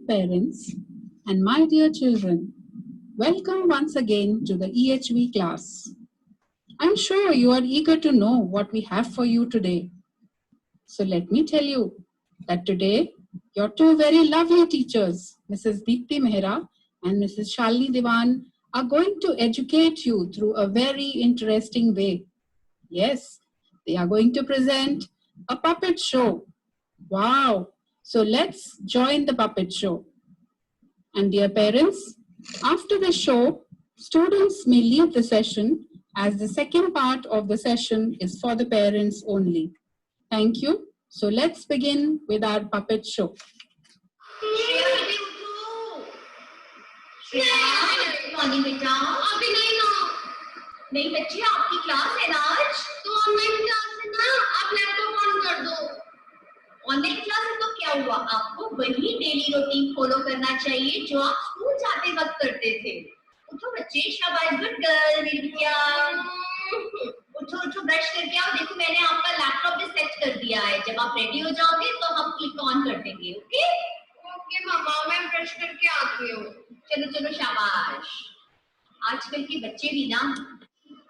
parents, and my dear children. Welcome once again to the EHV class. I'm sure you are eager to know what we have for you today. So let me tell you that today your two very lovely teachers, Mrs. Deepti Mehra and Mrs. Shalini Diwan, are going to educate you through a very interesting way. Yes, they are going to present a puppet show. Wow! So let's join the puppet show. And dear parents, after the show, students may leave the session as the second part of the session is for the parents only. Thank you. So let's begin with our puppet show. Morning बेटा अभी नहीं बच्चे आपकी class है ना आज तो online class है ना आप लैपटॉप ऑन कर दो ऑनलाइन क्लास है तो क्या हुआ आपको वही डेली रूटीन फॉलो करना चाहिए जो आप स्कूल जाते वक्त करते थे उठो बच्चे शाबाश गुड गर्ल दिव्या उठो उठो ब्रश करके आओ देखो मैंने आपका लैपटॉप भी सेट कर दिया है जब आप रेडी हो जाओगे तो हम क्लिक ऑन कर देंगे ओके ओके मम्मा मैं ब्रश करके आती हूँ चलो चलो शाबाश आजकल के बच्चे भी ना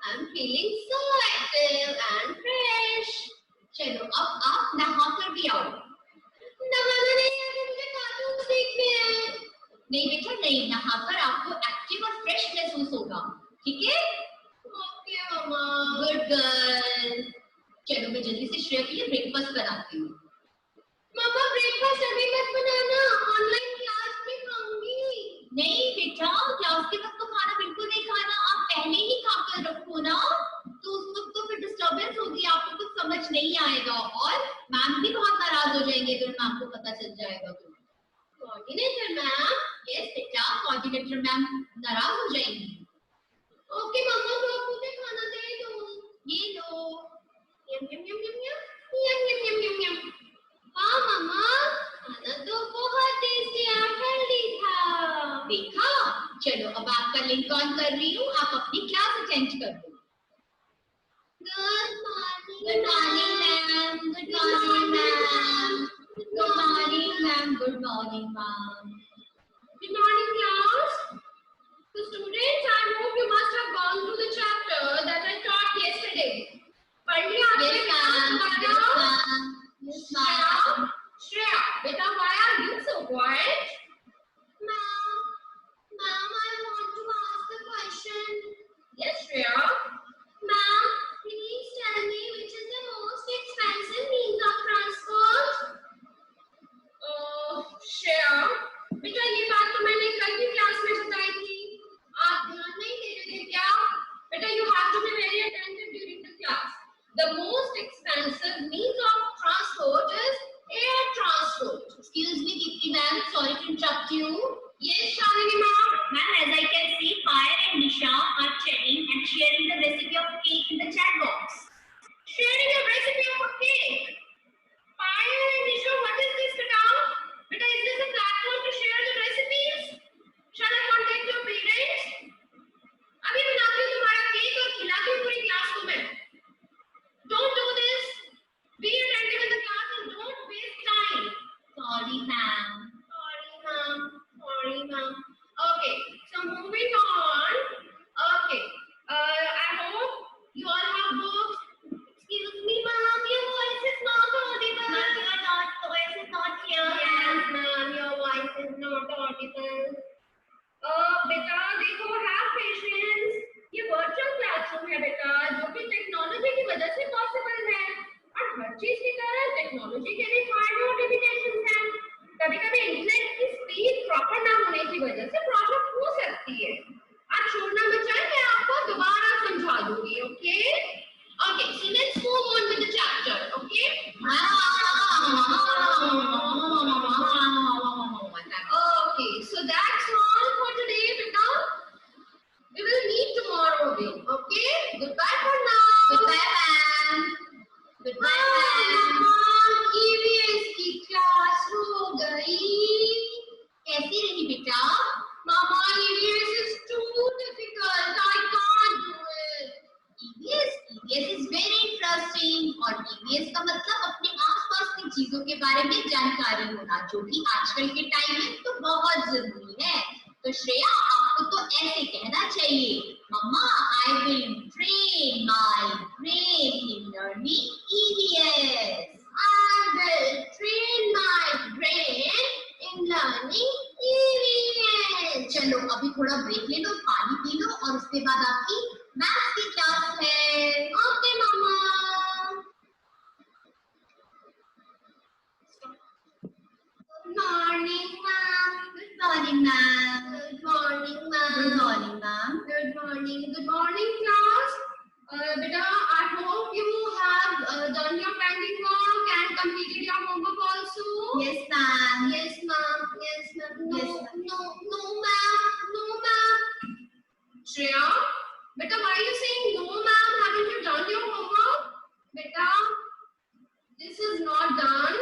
I am feeling so active and fresh चलो अब आप नहा कर भी आओ नहाना नहीं है मुझे कार्टून देखने हैं नहीं बेटा नहीं नहाकर आपको एक्टिव और फ्रेश महसूस होगा ठीक है ओके मम्मा गुड गर्ल चलो मैं जल्दी से श्रेया के लिए ब्रेकफास्ट बनाती हूँ मम्मा ब्रेकफास्ट अभी मत बनाना ऑनलाइन क्लास में खाऊंगी नहीं बेटा क्लास के वक्त तो खाना बिल्कुल नहीं खाना आप पहले ही खाकर रखो ना तो उस वक्त तो फिर डिस्टर्बेंस होगी आपको कुछ समझ नहीं आएगा और मैम भी बहुत नाराज हो जाएंगे अगर मैम को पता चल जाएगा तो कोऑर्डिनेटर मैम यस बेटा कोऑर्डिनेटर मैम नाराज हो जाएंगी ओके मम्मा तो आप मुझे खाना दे दो ये लो यम यम यम यम यम यम यम यम यम हाँ मम्मा खाना तो बहुत टेस्टी और हेल्दी था देखा चलो अब आपका लिंक ऑन कर रही हूँ आप अपनी क्लास अटेंड कर दो good morning ma'am good morning ma'am good morning ma'am good morning ma'am good morning class So students, I hope you must have gone through the chapter that I taught yesterday. पढ़ लिया आपने? Yes ma'am. Yes ma'am. Shreya, beta, why are you so quiet? Ma'am, I want to ask a question. Yes, Shreya. Ma'am, please tell me which is the most expensive means of transport? Shreya, बेटा ये बात तो मैंने कल की class में बताई थी आप ध्यान नहीं दे रहे थे क्या बेटा you have to be very attentive during the class the most expensive means of transport is air transport excuse me Deepti ma'am sorry to interrupt you yes Shalini ma'am as I can see Payal and Nisha are chatting and sharing the recipe of cake in the chat box sharing a recipe of a cake Payal and Nisha what is this beta is this a platform to share the recipes shall I contact your parents अभी बनाती हूँ तुम्हारा cake और खिलाती हूँ पूरी class को मैं don't do this be attentive in the class and don't waste time sorry ma'am okay so moving on okay I hope you all have books excuse me ma'am your voice is not audible your voice is not clear yes ma'am your voice is not audible बेटा देखो have patience ये virtual classroom है बेटा जो कि technology की वजह से पॉसिबल है और हर चीज की तरह टेक्नोलॉजी के भी फायदे और लिमिटेशंस हैं कभी धार्मिक जानकारी होना, जो कि आजकल के टाइम में तो बहुत जरूरी है। तो श्रेया, आपको तो ऐसे कहना चाहिए, mamma I will train my brain in learning EVS। I will train my brain in learning EVS। चलो अभी थोड़ा ब्रेक ले लो, पानी पी लो और उसके बाद आपकी मैथ्स की क्लास है। Okay mamma. Good morning, ma'am. Good morning, ma'am. Good morning, ma'am. Good morning, ma'am. Good morning. Good morning, class. Beta, I hope you have done your painting work and completed your homework also. Yes, ma'am. Yes, ma'am. Yes, ma'am. No, yes, ma'am. No, ma'am. No, ma'am. Shreya, beta, why are you saying no, ma'am? Haven't you done your homework? Beta, this is not done.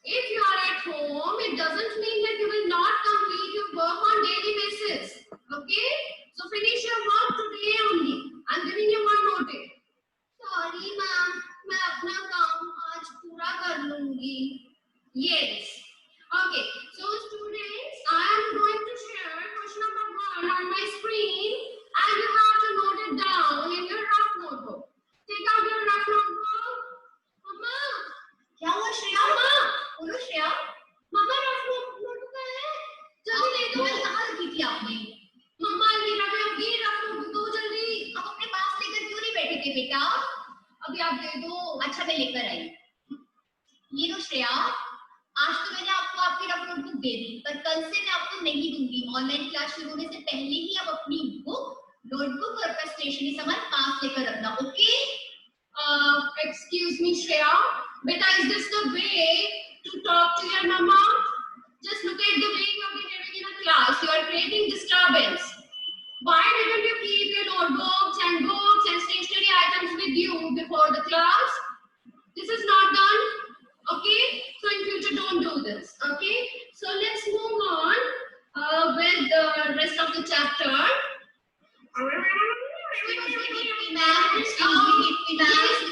If you are at home, it doesn't mean that you will not complete your work on daily basis. Okay? So finish your work today only. I'm giving you one more day. Sorry, ma'am. मैं अपना काम आज पूरा कर लूँगी. Yes. Okay. So students, I am going to share question number 1 on my screen, and you have to note it down in your rough notebook. Take out your rough notebook. Mama. क्या हुआ श्रेया? मम्मा, बोलो श्रेया। मम्मा rough notebook है, जल्दी ले दो। कहाँ रखी थी आपने? मम्मा ये रफ नोटबुक दो जल्दी। आप अपने पास लेकर क्यों नहीं बैठे थे बेटा? अभी आप दे दो। अच्छा मैं लेकर आई। ये लो श्रेया, आज तो मैंने आपको आपकी रफ नोटबुक दे दी, पर कल से मैं आपको नहीं दूंगी। ऑनलाइन क्लास शुरू होने से पहले ही आप अपनी बुक, नोटबुक और स्टेशनरी सामान पास लेकर रखना। Okay? Excuse me, Shreya. Beta, is this the way to talk to your mama? Just look at the way you are behaving in a class. You are creating disturbance. Why didn't you keep your notebooks and books and stationery items with you before the class? This is not done. Okay? So in future, don't do this. Okay? So let's move on with the rest of the chapter.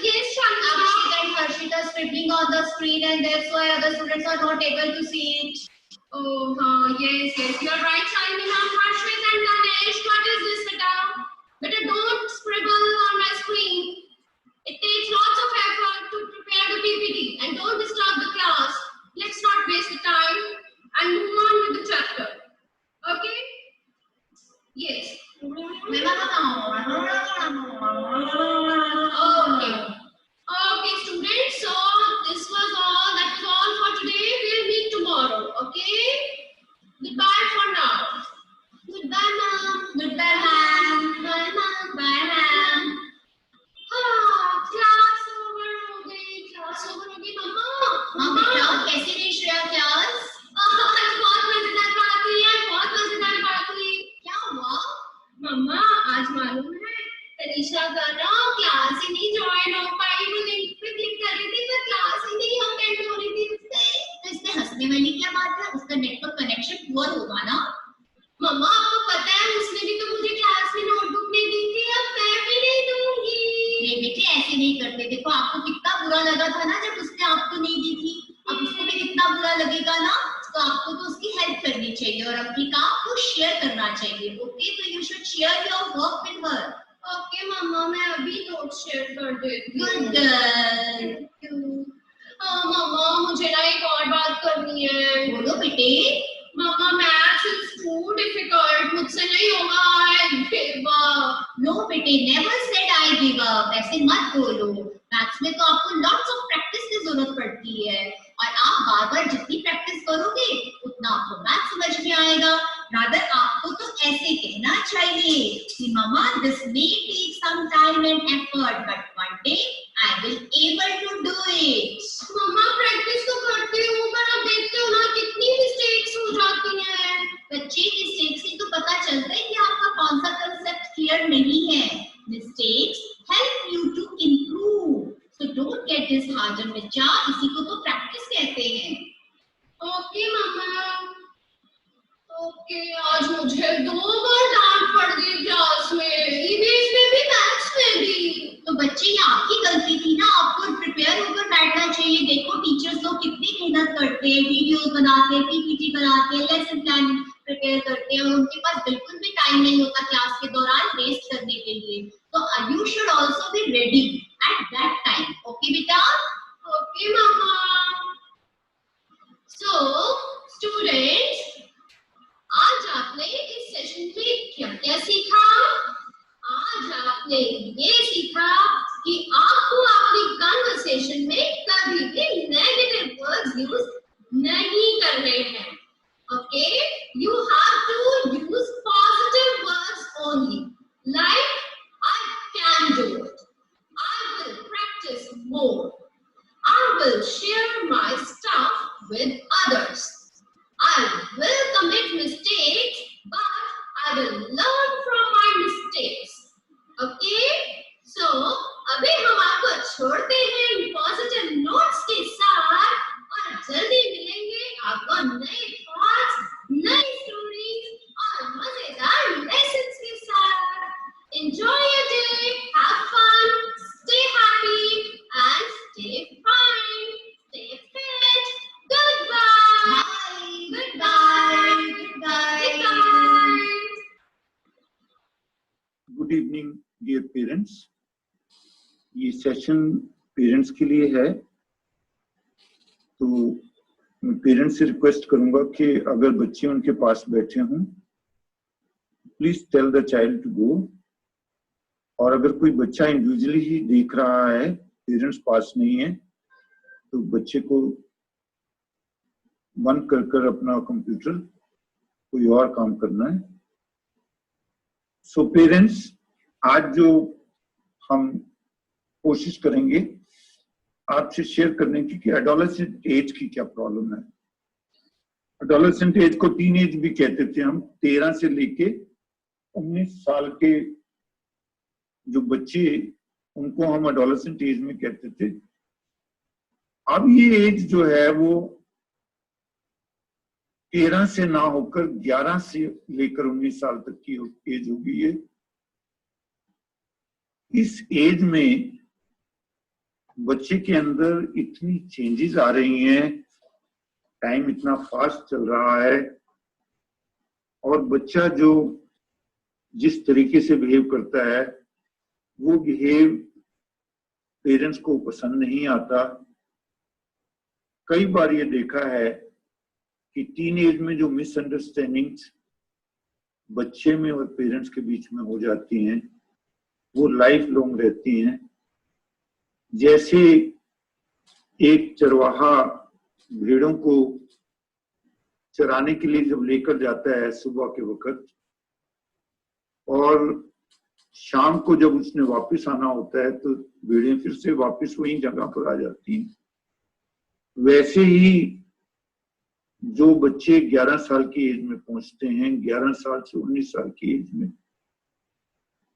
Yes, Akshit and Harshita are scribbling on the screen, and that's why other students are not able to see it. Oh, yes, you're right, Shalini, Harshit and Ganesh. What is this, beta? Beta, don't scribble on my screen. It takes lots of effort to prepare the PPT, and don't disturb the class. Let's not waste the time and move on with the chapter. Okay? Yes. Okay, students. So this was all. That was all for today. We'll meet tomorrow. Okay. Goodbye for now. Goodbye, ma'am. Goodbye, ma'am. Bye, ma'am. Bye, ma'am. Class over हो गई. Class over हो गई, मम्मा. मम्मा, कैसी रही Shreya class? आज बहुत मजेदार बात हुई. क्या हुआ? मम्मा, आज मालूम है तनीषा का ना क्लास ही नहीं ज्वाइन हो पाई। वो लिंक पे क्लिक कर रही थी पर क्लास ही नहीं अटेंड हो रही थी उससे। तो इसमें हंसने वाली क्या बात है? उसका नेटवर्क कनेक्शन पुअर होगा ना। मम्मा, आपको पता है उसने भी तो मुझे क्लास में नोटबुक नहीं दी थी, अब मैं भी नहीं दूंगी। नहीं बेटे, ऐसे नहीं करते। देखो आपको कितना बुरा लगा था ना जब उसने आपको नहीं दी थी, अब उसको भी कितना बुरा लगेगा ना। तो आपको तो उसकी हेल्प करनी चाहिए और अपनी काम को शेयर करना चाहिए। ओके? तो you should share your work with her. Okay mamma, मैं अभी नोट शेयर कर देती हूँ। Good girl. मम्मा, मुझे ना एक और बात करनी है। बोलो बेटे। मम्मा, मैथ्स इज टू डिफिकल्ट, मुझसे नहीं होगा। I give up. नो बेटे, never said I give up. ऐसे मत बोलो। मैथ्स में तो आपको लॉट्स ऑफ प्रैक्टिस की जरूरत पड़ती है और आप बार बार जितनी प्रैक्टिस करोगे उतना आपको मैथ्स समझ में आएगा। रादर आपको तो ऐसे कहना चाहिए कि mamma, this may take some time and effort but one day I will able to do it. Mamma, practice तो करती हूँ पर आप देखते हो ना कितनी मिस्टेक्स हो जाती हैं। बच्चे, मिस्टेक्स से तो पता चलता है कि आपका कौन सा कांसेप्ट क्लियर नहीं है। Mistakes help you to improve, so don't get this hard on बच्चा। इसी को तो प्रैक्टिस कहते हैं। ओके मम्मा। ओके, आज मुझे 2 बार डांट पड़ गई क्लास में, ईवीएस में भी मैथ्स में भी। तो बच्चे, ये आपकी गलती थी ना, आपको प्रिपेयर होकर बैठना चाहिए। देखो टीचर्स लोग कितनी मेहनत करते हैं, वीडियोस बनाते हैं, पीपीटी बनाते हैं, लेसन प्लान प्रिपेयर करते हैं, और उनके पास बिल्कुल भी टाइम नहीं होता क्लास के दौरान वेस्ट करने के लिए। तो you should also be ready at that time. Okay बेटा? ओके मामा। सो स्टूडेंट्स, आज आपने इस सेशन में क्या क्या सीखा? आज आपने ये सीखा कि आपको अपनी कन्वर्सेशन में कभी भी नेगेटिव वर्ड्स यूज नहीं करने हैं। Okay, you have to use positive words only, like I can do it, I will practise more, I will share my stuff with others. I will commit mistakes, but I will learn from my mistakes. Okay? So, अभी हम आपको छोड़ते हैं positive notes के साथ, और जल्दी मिलेंगे आपको नए थॉट्स, नई स्टोरीज और मजेदार लेसन्स के साथ। Enjoy your day, have fun, stay happy and stay fine, stay fit. Goodbye. Bye. Goodbye. Goodbye. Goodbye. Good evening dear parents. ये सेशन पेरेंट्स के लिए है, तो मैं पेरेंट्स से रिक्वेस्ट करूंगा कि अगर बच्चे उनके पास बैठे हों, please tell the child to go. और अगर कोई बच्चा इंडिविजुअली ही देख रहा है, पेरेंट्स पास नहीं है, तो बच्चे को बंद कर कर अपना कंप्यूटर कोई और काम करना है। सो पेरेंट्स, आज जो हम कोशिश करेंगे आपसे शेयर करने की कि एडोलेसेंट एज की क्या प्रॉब्लम है। एडोलेसेंट एज को टीन एज भी कहते थे हम। 13 से लेके 19 साल के जो बच्चे, उनको हम एडोलेसेंट एज में कहते थे। अब ये एज जो है वो 13 से ना होकर 11 से लेकर 19 साल तक की एज हो गई है। इस एज में बच्चे के अंदर इतनी चेंजेस आ रही हैं, टाइम इतना फास्ट चल रहा है, और बच्चा जो जिस तरीके से बिहेव करता है वो बिहेव पेरेंट्स को पसंद नहीं आता। कई बार ये देखा है कि टीन एज में जो मिसअंडरस्टैंडिंग्स बच्चे में और पेरेंट्स के बीच में हो जाती हैं, वो लाइफ लॉन्ग रहती हैं। जैसे एक चरवाहा भेड़ों को चराने के लिए जब लेकर जाता है सुबह के वक्त, और शाम को जब उसने वापस आना होता है, तो भेड़ें फिर से वापस वही जगह पर आ जाती हैं। वैसे ही जो बच्चे 11 साल की एज में पहुंचते हैं, 11 साल से 19 साल की एज में,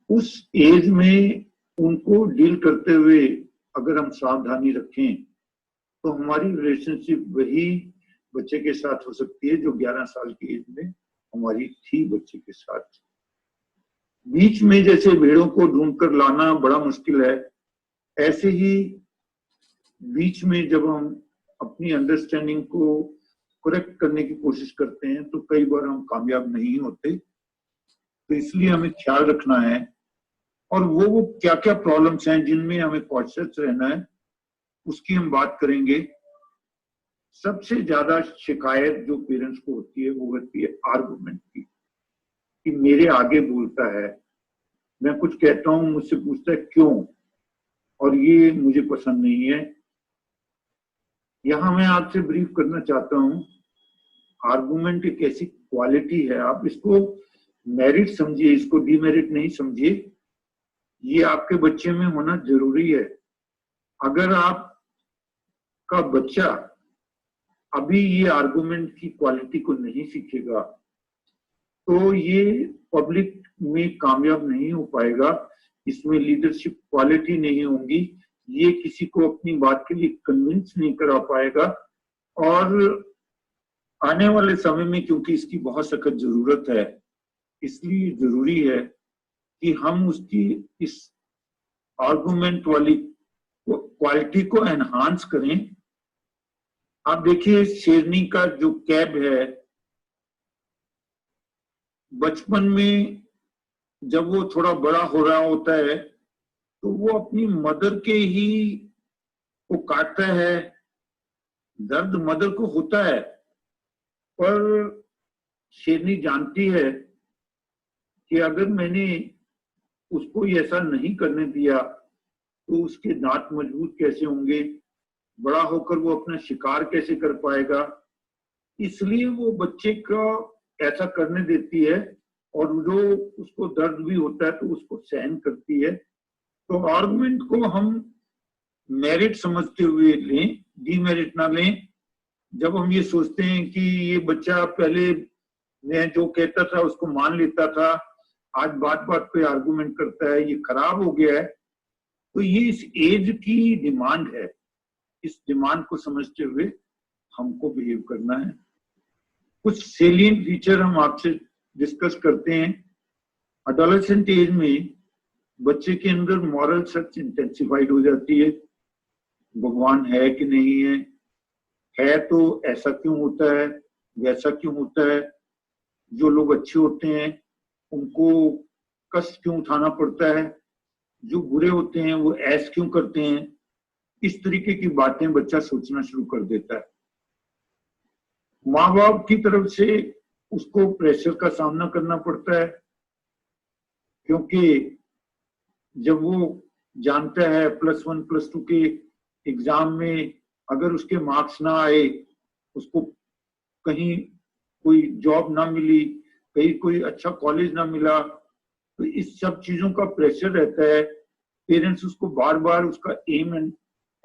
उस एज में उनको डील करते हुए अगर हम सावधानी रखें, तो हमारी रिलेशनशिप वही बच्चे के साथ हो सकती है जो 11 साल की एज में हमारी थी बच्चे के साथ। बीच में जैसे भेड़ों को ढूंढकर लाना बड़ा मुश्किल है, ऐसे ही बीच में जब हम अपनी अंडरस्टैंडिंग को करेक्ट करने की कोशिश करते हैं, तो कई बार हम कामयाब नहीं होते। तो इसलिए हमें ख्याल रखना है, और वो क्या क्या प्रॉब्लम्स हैं जिनमें हमें कॉन्शियस रहना है, उसकी हम बात करेंगे। सबसे ज्यादा शिकायत जो पेरेंट्स को होती है वो होती है आर्गुमेंट की, कि मेरे आगे बोलता है, मैं कुछ कहता हूं, मुझसे पूछता है क्यों, और ये मुझे पसंद नहीं है। यहां मैं आपसे ब्रीफ करना चाहता हूं, आर्गुमेंट एक ऐसी क्वालिटी है, आप इसको मेरिट समझिए, इसको डीमेरिट नहीं समझिए। ये आपके बच्चे में होना जरूरी है। अगर आपका बच्चा अभी ये आर्गुमेंट की क्वालिटी को नहीं सीखेगा, तो ये पब्लिक में कामयाब नहीं हो पाएगा, इसमें लीडरशिप क्वालिटी नहीं होगी, ये किसी को अपनी बात के लिए कन्विंस नहीं करा पाएगा। और आने वाले समय में क्योंकि इसकी बहुत सख्त जरूरत है, इसलिए जरूरी है कि हम उसकी इस आर्गुमेंट वाली वो क्वालिटी को एनहांस करें। आप देखिए शेरनी का जो कैब है, बचपन में जब वो थोड़ा बड़ा हो रहा होता है तो वो अपनी मदर के ही को काटता है, दर्द मदर को होता है, पर शेरनी जानती है कि अगर मैंने उसको ऐसा नहीं करने दिया तो उसके दांत मजबूत कैसे होंगे, बड़ा होकर वो अपना शिकार कैसे कर पाएगा। इसलिए वो बच्चे को ऐसा करने देती है, और जो उसको दर्द भी होता है तो उसको सहन करती है। तो आर्गुमेंट को हम मेरिट समझते हुए लें, डीमेरिट ना लें। जब हम ये सोचते हैं कि ये बच्चा पहले मैं जो कहता था उसको मान लेता था, आज बात बात पे आर्गुमेंट करता है, ये खराब हो गया है, तो ये इस एज की डिमांड है। इस डिमांड को समझते हुए हमको बिहेव करना है। कुछ सेलिएंट फीचर हम आपसे डिस्कस करते हैं। एडोलेसेंट एज में बच्चे के अंदर मॉरल सर्च इंटेंसिफाइड हो जाती है। भगवान है कि नहीं है तो ऐसा क्यों होता है, वैसा क्यों होता है, जो लोग अच्छे होते हैं उनको कष्ट क्यों उठाना पड़ता है, जो बुरे होते हैं वो ऐस क्यों करते हैं। इस तरीके की बातें बच्चा सोचना शुरू कर देता है। माँ बाप की तरफ से उसको प्रेशर का सामना करना पड़ता है, क्योंकि जब वो जानता है +1 +2 के एग्जाम में अगर उसके मार्क्स ना आए, उसको कहीं कोई जॉब ना मिली, कहीं कोई अच्छा कॉलेज ना मिला, तो इस सब चीजों का प्रेशर रहता है। पेरेंट्स उसको बार बार उसका एम एंड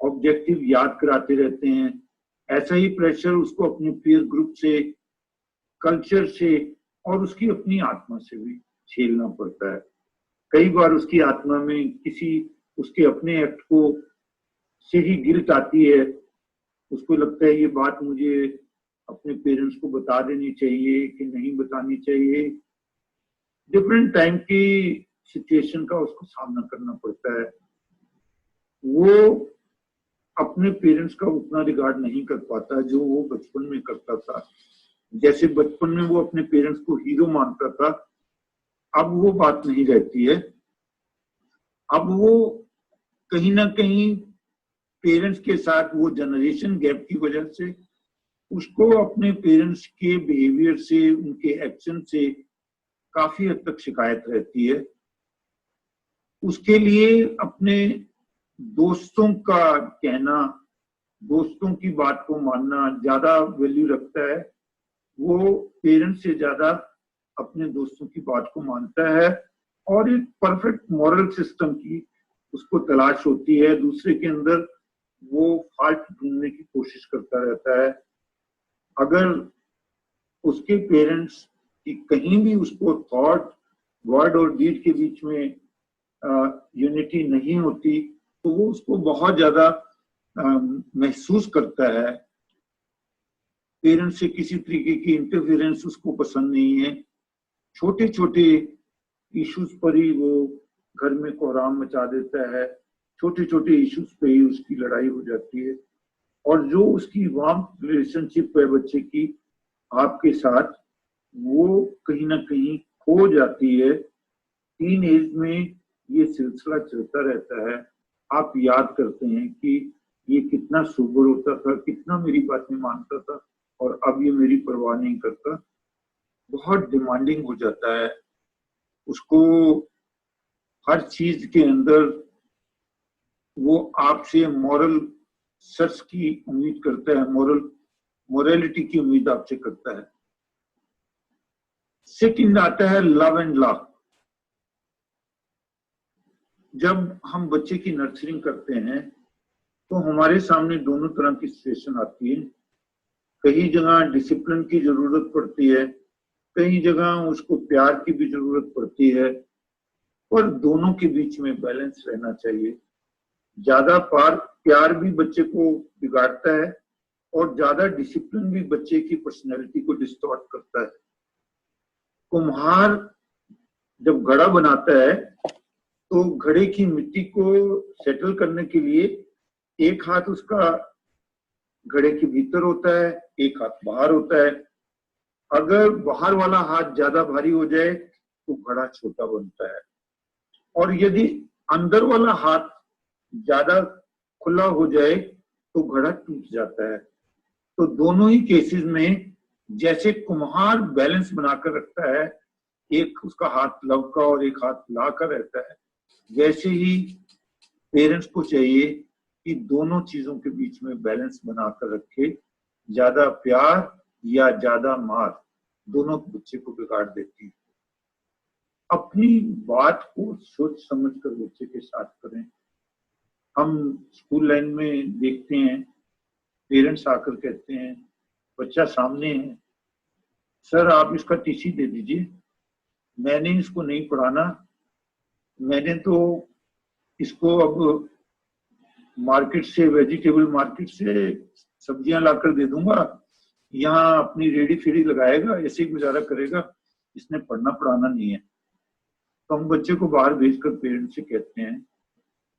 ऑब्जेक्टिव याद कराते रहते हैं। ऐसा ही प्रेशर उसको अपने पीयर ग्रुप से, कल्चर से और उसकी अपनी आत्मा से भी झेलना पड़ता है। कई बार उसकी आत्मा में किसी उसके अपने एक्ट को से ही गिल्ट आती है। उसको लगता है ये बात मुझे अपने पेरेंट्स को बता देनी चाहिए कि नहीं बतानी चाहिए। डिफरेंट टाइम की सिचुएशन का उसको सामना करना पड़ता है। वो अपने पेरेंट्स का उतना रिगार्ड नहीं कर पाता जो वो बचपन में करता था। जैसे बचपन में वो अपने पेरेंट्स को हीरो मानता था, अब वो बात नहीं रहती है। अब वो कहीं ना कहीं पेरेंट्स के साथ वो जनरेशन गैप की वजह से उसको अपने पेरेंट्स के बिहेवियर से, उनके एक्शन से काफी हद तक शिकायत रहती है। उसके लिए अपने दोस्तों का कहना, दोस्तों की बात को मानना ज्यादा वैल्यू रखता है। वो पेरेंट्स से ज्यादा अपने दोस्तों की बात को मानता है, और एक परफेक्ट मॉरल सिस्टम की उसको तलाश होती है। दूसरे के अंदर वो फॉल्ट ढूंढने की कोशिश करता रहता है। अगर उसके पेरेंट्स की कहीं भी उसको थॉट, वर्ड और डीड के बीच में यूनिटी नहीं होती तो वो उसको बहुत ज्यादा महसूस करता है। पेरेंट्स से किसी तरीके की इंटरफेरेंस उसको पसंद नहीं है। छोटे छोटे इश्यूज पर ही वो घर में कोहराम मचा देता है। छोटे छोटे इश्यूज पे ही उसकी लड़ाई हो जाती है। और जो उसकी वार्म रिलेशनशिप है बच्चे की आपके साथ, वो कहीं ना कहीं खो जाती है। टीन एज में ये सिलसिला चलता रहता है। आप याद करते हैं कि ये कितना सोबर होता था, कितना मेरी बातें मानता था, और अब ये मेरी परवाह नहीं करता। बहुत डिमांडिंग हो जाता है। उसको हर चीज के अंदर वो आपसे मॉरल सर्च की उम्मीद करता है, मोरालिटी की उम्मीद आपसे करता है। सेकंड आता है लव एंड लॉ। जब हम बच्चे की नर्सरिंग करते हैं तो हमारे सामने दोनों तरह की सिचुएशन आती है। कई जगह डिसिप्लिन की जरूरत पड़ती है, कई जगह उसको प्यार की भी जरूरत पड़ती है, और दोनों के बीच में बैलेंस रहना चाहिए। ज्यादा प्यार भी बच्चे को बिगाड़ता है, और ज्यादा डिसिप्लिन भी बच्चे की पर्सनैलिटी को डिस्टॉर्ट करता है। कुम्हार जब घड़ा बनाता है तो घड़े की मिट्टी को सेटल करने के लिए एक हाथ उसका घड़े के भीतर होता है, एक हाथ बाहर होता है। अगर बाहर वाला हाथ ज्यादा भारी हो जाए तो घड़ा छोटा बनता है, और यदि अंदर वाला हाथ ज्यादा खुला हो जाए तो घड़ा टूट जाता है। तो दोनों ही केसेस में जैसे कुम्हार बैलेंस बनाकर रखता है, एक उसका हाथ लव का और एक हाथ ला कर रहता है, वैसे ही पेरेंट्स को चाहिए कि दोनों चीजों के बीच में बैलेंस बनाकर रखे। ज्यादा प्यार या ज्यादा मार दोनों बच्चे को बिगाड़ देती है। अपनी बात को सोच समझ कर बच्चे के साथ करें। हम स्कूल लाइन में देखते हैं, पेरेंट्स आकर कहते हैं, बच्चा सामने है, सर आप इसका टीसी दे दीजिए, मैंने इसको नहीं पढ़ाना, मैंने तो इसको अब मार्केट से, वेजिटेबल मार्केट से सब्जियां लाकर दे दूंगा, यहाँ अपनी रेडी फेडी लगाएगा, ऐसे ही गुजारा करेगा, इसने पढ़ना पढ़ाना नहीं है। तो हम बच्चे को बाहर भेजकर पेरेंट्स से कहते हैं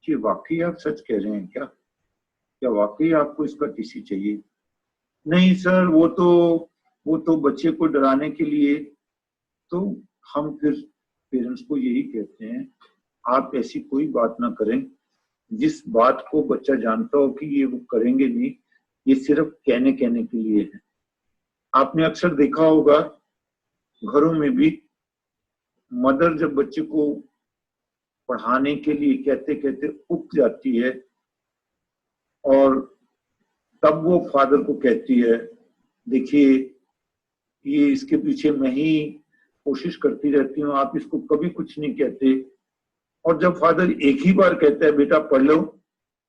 कि वाकई आप सच कह रहे हैं क्या वाकई आपको इसका टीसी चाहिए? नहीं सर, वो तो बच्चे को डराने के लिए। तो हम फिर पेरेंट्स को यही कहते हैं, आप ऐसी कोई बात ना करें जिस बात को बच्चा जानता हो कि ये वो करेंगे नहीं, ये सिर्फ कहने के लिए है। आपने अक्सर देखा होगा घरों में भी, मदर जब बच्चे को पढ़ाने के लिए कहते कहते उब जाती है और तब वो फादर को कहती है, देखिए ये इसके पीछे मैं ही कोशिश करती रहती हूँ, आप इसको कभी कुछ नहीं कहते। और जब फादर एक ही बार कहता है बेटा पढ़ लो,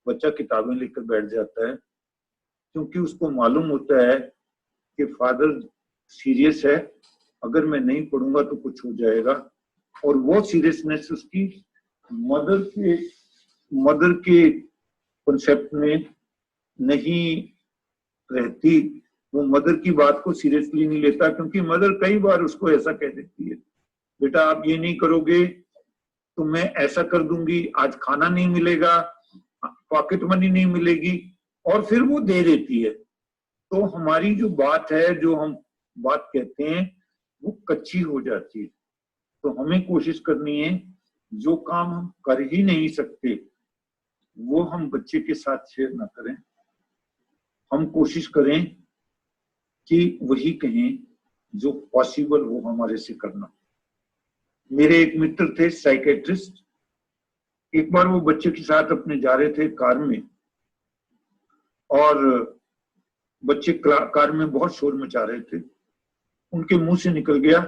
बच्चा किताबें लेकर बैठ जाता है, क्योंकि उसको मालूम होता है कि फादर सीरियस है, अगर मैं नहीं पढ़ूंगा तो कुछ हो जाएगा। और वो सीरियसनेस उसकी मदर के कॉन्सेप्ट में नहीं रहती। वो मदर की बात को सीरियसली नहीं लेता, क्योंकि मदर कई बार उसको ऐसा कह देती है, बेटा आप ये नहीं करोगे तो मैं ऐसा कर दूंगी, आज खाना नहीं मिलेगा, पॉकेट मनी नहीं मिलेगी, और फिर वो दे देती है। तो हमारी जो बात है, जो हम बात कहते हैं, वो कच्ची हो जाती है। तो हमें कोशिश करनी है, जो काम हम कर ही नहीं सकते वो हम बच्चे के साथ शेयर ना करें। हम कोशिश करें कि वही कहें जो पॉसिबल हो हमारे से करना। मेरे एक मित्र थे साइकेट्रिस्ट, एक बार वो बच्चे के साथ अपने जा रहे थे कार में, और बच्चे कार में बहुत शोर मचा रहे थे। उनके मुंह से निकल गया,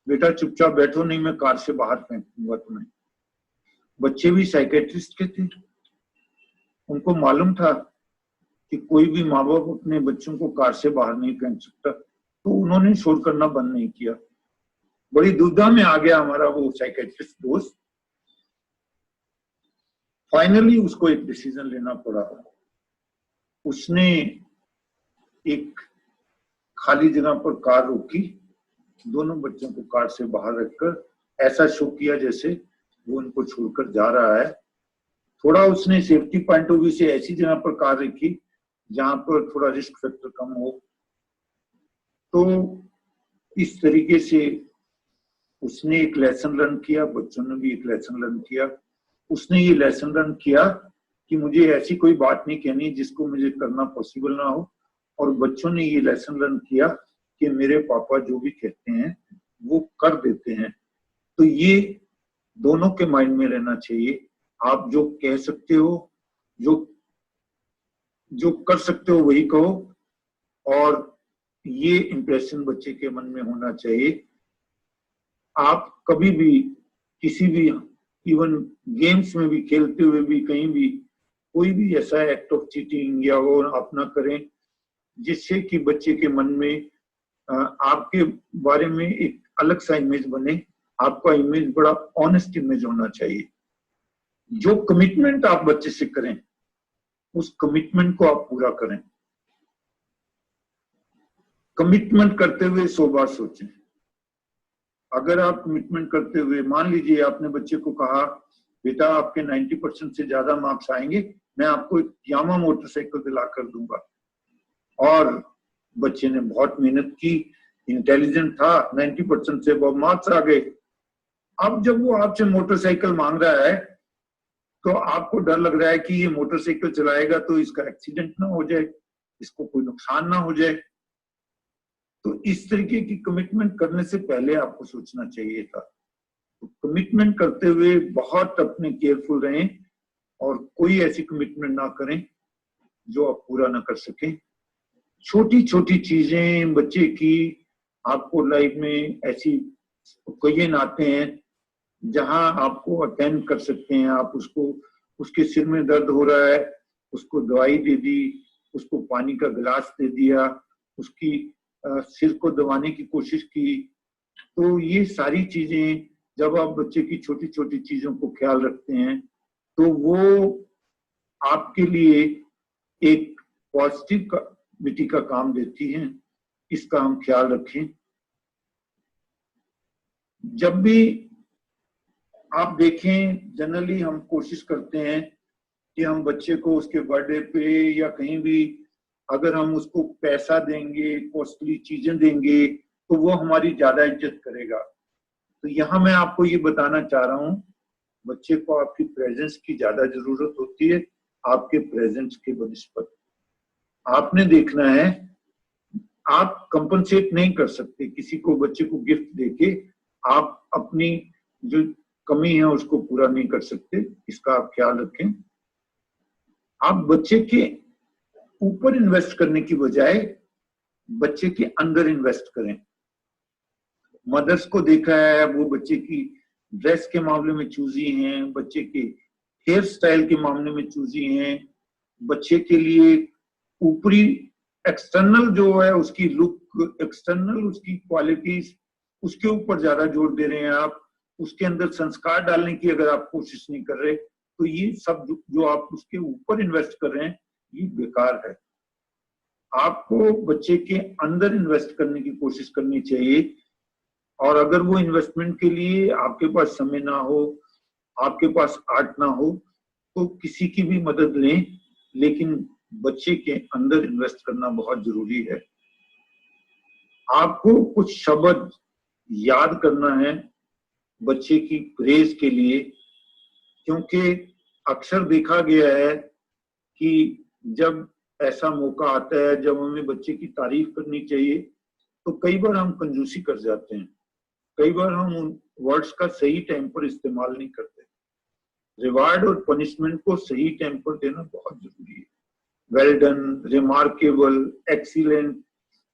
बेटा चुपचाप बैठो नहीं मैं कार से बाहर फेंक दूंगा तुम्हें। बच्चे भी साइकेट्रिस्ट के थे, उनको मालूम था कि कोई भी माँ बाप अपने बच्चों को कार से बाहर नहीं फेंक सकता, तो उन्होंने शोर करना बंद नहीं किया। बड़ी दुविधा में आ गया हमारा वो साइकेट्रिस्ट दोस्त। फाइनली उसको एक डिसीजन लेना पड़ा। उसने एक खाली जगह पर कार रोकी, दोनों बच्चों को कार से बाहर रखकर ऐसा शो किया जैसे वो उनको छोड़कर जा रहा है। थोड़ा उसने सेफ्टी पॉइंट ऑफ व्यू से ऐसी जगह पर कार रखी जहां पर थोड़ा रिस्क फैक्टर कम हो। तो इस तरीके से उसने एक लेसन लर्न किया, बच्चों ने भी एक लेसन लर्न किया। उसने ये लेसन लर्न किया कि मुझे ऐसी कोई बात नहीं कहनी जिसको मुझे करना पॉसिबल ना हो, और बच्चों ने ये लेसन लर्न किया कि मेरे पापा जो भी कहते हैं वो कर देते हैं। तो ये दोनों के माइंड में रहना चाहिए, आप जो कह सकते हो, जो कर सकते हो वही कहो, और ये इंप्रेशन बच्चे के मन में होना चाहिए। आप कभी भी किसी भी, इवन गेम्स में भी, खेलते हुए भी, कहीं भी कोई भी ऐसा एक्ट ऑफ चीटिंग या वो आप ना करें जिससे कि बच्चे के मन में आपके बारे में एक अलग सा इमेज बने। आपका इमेज बड़ा ऑनेस्ट इमेज होना चाहिए। जो कमिटमेंट आप बच्चे से करें उस कमिटमेंट को आप पूरा करें। कमिटमेंट करते हुए 100 बार सोचें। अगर आप कमिटमेंट करते हुए, मान लीजिए आपने बच्चे को कहा बेटा आपके 90% से ज्यादा मार्क्स आएंगे, मैं आपको एक यामा मोटरसाइकिल दिला कर दूंगा। और बच्चे ने बहुत मेहनत की, इंटेलिजेंट था, 90% से बहुत मार्क्स आ गए। अब जब वो आपसे मोटरसाइकिल मांग रहा है तो आपको डर लग रहा है कि ये मोटरसाइकिल चलाएगा तो इसका एक्सीडेंट ना हो जाए, इसको कोई नुकसान ना हो जाए। तो इस तरीके की कमिटमेंट करने से पहले आपको सोचना चाहिए था। तो कमिटमेंट करते हुए बहुत अपने केयरफुल रहें और कोई ऐसी कमिटमेंट ना करें जो आप पूरा ना कर सकें। छोटी छोटी चीजें बच्चे की आपको लाइफ में ऐसी कई आते हैं जहां आपको अटेंड कर सकते हैं। आप उसको, उसके सिर में दर्द हो रहा है, उसको दवाई दे दी, उसको पानी का गिलास दे दिया, उसकी सिर को दबाने की कोशिश की। तो ये सारी चीजें जब आप बच्चे की छोटी छोटी चीजों को ख्याल रखते हैं तो वो आपके लिए एक पॉजिटिविटी का काम देती हैं। इसका हम ख्याल रखें। जब भी आप देखें, जनरली हम कोशिश करते हैं कि हम बच्चे को उसके बर्थडे पे या कहीं भी अगर हम उसको पैसा देंगे, कॉस्टली चीजें देंगे तो वो हमारी ज्यादा इज्जत करेगा। तो यहाँ मैं आपको ये बताना चाह रहा हूँ, बच्चे को आपकी प्रेजेंस की ज्यादा जरूरत होती है आपके प्रेजेंस के बनिस्बत। आपने देखना है, आप कंपनसेट नहीं कर सकते किसी को बच्चे को गिफ्ट देके, आप अपनी जो कमी है उसको पूरा नहीं कर सकते। इसका आप ख्याल रखें। आप बच्चे के ऊपर इन्वेस्ट करने की बजाय बच्चे के अंदर इन्वेस्ट करें। मदर्स को देखा है, वो बच्चे की ड्रेस के मामले में चूजी हैं, बच्चे के हेयर स्टाइल के मामले में चूजी हैं, बच्चे के लिए ऊपरी एक्सटर्नल जो है उसकी लुक, एक्सटर्नल उसकी क्वालिटीज, उसके ऊपर ज्यादा जोर दे रहे हैं आप। उसके अंदर संस्कार डालने की अगर आप कोशिश नहीं कर रहे तो ये सब जो आप उसके ऊपर इन्वेस्ट कर रहे हैं ये बेकार है। आपको बच्चे के अंदर इन्वेस्ट करने की कोशिश करनी चाहिए। और अगर वो इन्वेस्टमेंट के लिए आपके पास समय ना हो, आपके पास आर्ट ना हो, तो किसी की भी मदद लें, लेकिन बच्चे के अंदर इन्वेस्ट करना बहुत जरूरी है। आपको कुछ शब्द याद करना है बच्चे की प्रेज के लिए, क्योंकि अक्सर देखा गया है कि जब ऐसा मौका आता है जब हमें बच्चे की तारीफ करनी चाहिए तो कई बार हम कंजूसी कर जाते हैं, कई बार हम उन वर्ड्स का सही टाइम पर इस्तेमाल नहीं करते। रिवार्ड और पनिशमेंट को सही टाइम पर देना बहुत जरूरी है। Well done, remarkable, excellent,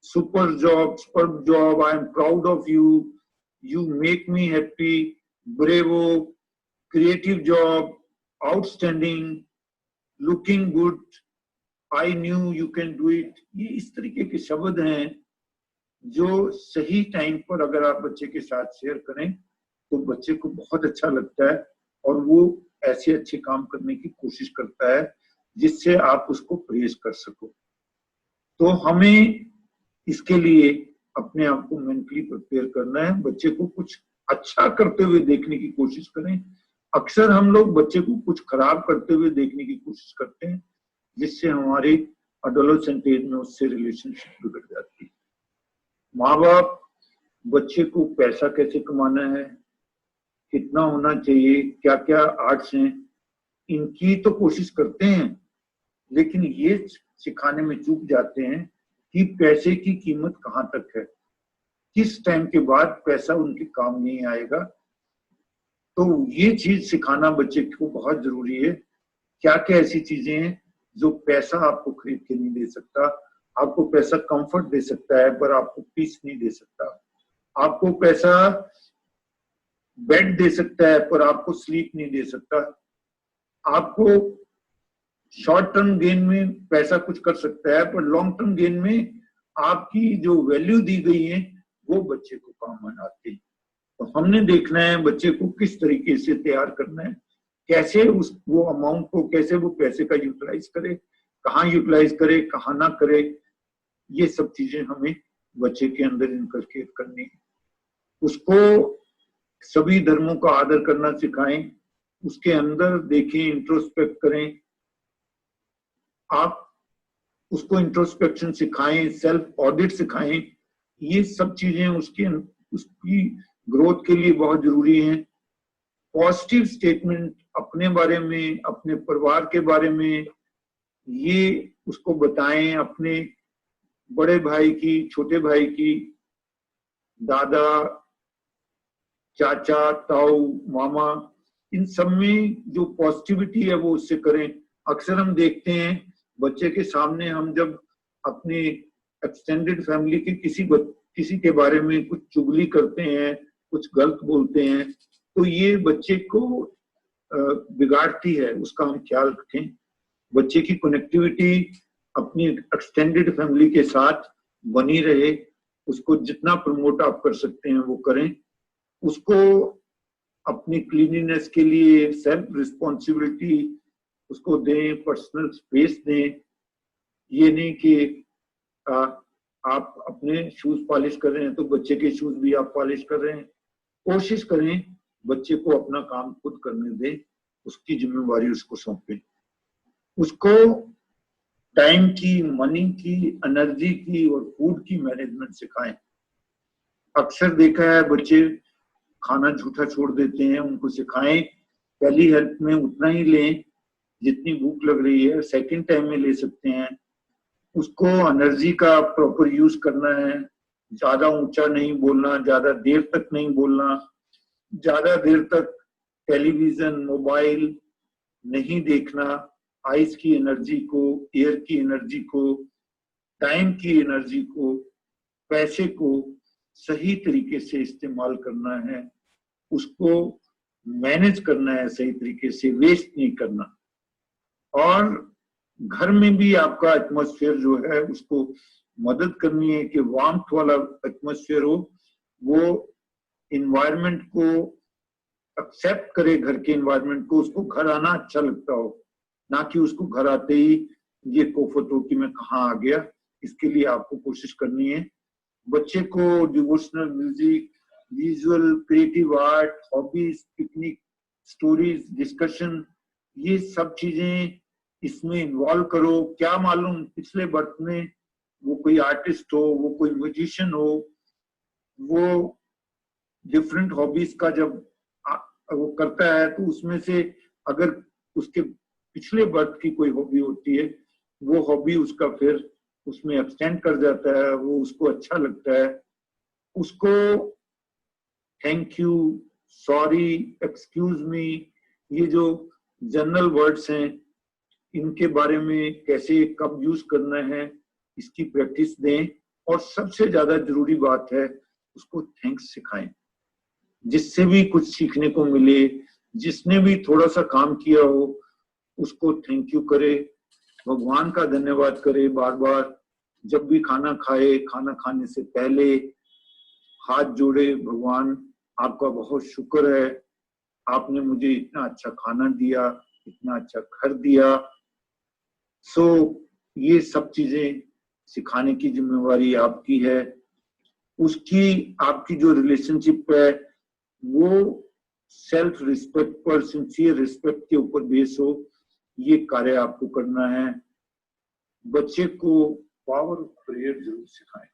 super job, I am proud of you, you make me happy, bravo, creative job, outstanding, looking good, I knew you can do it. ये इस तरीके के शब्द हैं जो सही टाइम पर अगर आप बच्चे के साथ शेयर करें तो बच्चे को बहुत अच्छा लगता है और वो ऐसे अच्छे काम करने की कोशिश करता है जिससे आप उसको प्रेज कर सको। तो हमें इसके लिए अपने आप को मेंटली प्रिपेयर करना है। बच्चे को कुछ अच्छा करते हुए देखने की कोशिश करें। अक्सर हम लोग बच्चे को कुछ खराब करते हुए देखने की कोशिश करते हैं जिससे हमारे एडोलेसेंट एज में उससे रिलेशनशिप बिगड़ जाती है। माँ बाप बच्चे को पैसा कैसे कमाना है, कितना होना चाहिए, क्या क्या आर्ट्स हैं, इनकी तो कोशिश करते हैं, लेकिन ये सिखाने में चूक जाते हैं कि पैसे की कीमत कहाँ तक है, किस टाइम के बाद पैसा उनके काम नहीं आएगा। तो ये चीज सिखाना बच्चे को बहुत जरूरी है। क्या क्या ऐसी चीजें हैं जो पैसा आपको खरीद के नहीं दे सकता। आपको पैसा कंफर्ट दे सकता है पर आपको पीस नहीं दे सकता। आपको पैसा बेड दे सकता है पर आपको स्लीप नहीं दे सकता। आपको शॉर्ट टर्म गेन में पैसा कुछ कर सकता है पर लॉन्ग टर्म गेन में आपकी जो वैल्यू दी गई है वो बच्चे को काम आती है। तो हमने देखना है बच्चे को किस तरीके से तैयार करना है, कैसे वो अमाउंट को, कैसे वो पैसे का यूटिलाइज करे, कहाँ यूटिलाइज करे, कहाँ ना करे। ये सब चीजें हमें बच्चे के अंदर इनकलकेट करनी है। उसको सभी धर्मों का आदर करना सिखाएं, उसके अंदर देखें, इंट्रोस्पेक्ट करें आप उसको इंट्रोस्पेक्शन सिखाएं, सेल्फ ऑडिट सिखाएं, ये सब चीजें उसकी ग्रोथ के लिए बहुत जरूरी हैं। पॉजिटिव स्टेटमेंट अपने बारे में, अपने परिवार के बारे में ये उसको बताएं, अपने बड़े भाई की, छोटे भाई की, दादा, चाचा, ताऊ, मामा, इन सब में जो पॉजिटिविटी है वो उससे करें। अक्सर हम देखते हैं बच्चे के सामने हम जब अपने एक्सटेंडेड फैमिली के किसी के बारे में कुछ चुगली करते हैं, कुछ गलत बोलते हैं, तो ये बच्चे को बिगाड़ती है। उसका हम ख्याल रखें। बच्चे की कनेक्टिविटी अपनी एक्सटेंडेड फैमिली के साथ बनी रहे। उसको जितना प्रमोट आप कर सकते हैं वो करें। उसको अपनी क्लीनिनेस के लिए सेल्फ रिस्पॉन्सिबिलिटी उसको दें, पर्सनल स्पेस दें। ये नहीं कि आप अपने शूज पॉलिश कर रहे हैं तो बच्चे के शूज भी आप पॉलिश कर रहे हैं। कोशिश करें बच्चे को अपना काम खुद करने दें, उसकी जिम्मेवारी उसको सौंपें। उसको टाइम की, मनी की, एनर्जी की और फूड की मैनेजमेंट सिखाएं। अक्सर देखा है बच्चे खाना झूठा छोड़ देते हैं। उनको सिखाएं पहली हेल्प में उतना ही लें जितनी भूख लग रही है, सेकंड टाइम में ले सकते हैं। उसको एनर्जी का प्रॉपर यूज करना है। ज्यादा ऊंचा नहीं बोलना, ज्यादा देर तक नहीं बोलना, ज्यादा देर तक टेलीविजन, मोबाइल नहीं देखना। आइस की एनर्जी को, एयर की एनर्जी को, टाइम की एनर्जी को, पैसे को सही तरीके से इस्तेमाल करना है। उसको मैनेज करना है सही तरीके से, वेस्ट नहीं करना। और घर में भी आपका एटमॉस्फेयर जो है उसको मदद करनी है कि वार्मथ वाला एटमॉस्फेयर हो, वो इन्वायरमेंट को एक्सेप्ट करे, घर के इन्वायरमेंट को। उसको घर आना अच्छा लगता हो, ना कि उसको घर आते ही ये कोफत हो कि मैं कहाँ आ गया। इसके लिए आपको कोशिश करनी है। बच्चे को devotional music, visual, creative art, hobbies, picnic, stories, discussion, ये सब चीजें इसमें इन्वॉल्व करो। क्या मालूम पिछले बर्थ में वो कोई आर्टिस्ट हो, वो कोई म्यूजिशियन हो। वो डिफरेंट हॉबीज का जब वो करता है तो उसमें से अगर उसके पिछले बर्थ की कोई हॉबी होती है, वो हॉबी उसका फिर उसमें एक्सटेंड कर जाता है, वो उसको अच्छा लगता है। उसको thank you, sorry, excuse me, ये जो जनरल वर्ड्स हैं, इनके बारे में कैसे कब यूज करना है इसकी प्रैक्टिस दें। और सबसे ज्यादा जरूरी बात है उसको थैंक्स सिखाएं। जिससे भी कुछ सीखने को मिले, जिसने भी थोड़ा सा काम किया हो, उसको थैंक यू करे, भगवान का धन्यवाद करे बार बार। जब भी खाना खाए, खाना खाने से पहले हाथ जोड़े, भगवान आपका बहुत शुक्र है, आपने मुझे इतना अच्छा खाना दिया, इतना अच्छा घर दिया। ये सब चीजें सिखाने की जिम्मेवारी आपकी है। उसकी आपकी जो रिलेशनशिप है वो सेल्फ रिस्पेक्ट पर, सिंसियर रिस्पेक्ट के ऊपर बेस हो, ये कार्य आपको करना है। बच्चे को पावर ऑफ प्रेयर जरूर सिखाएं।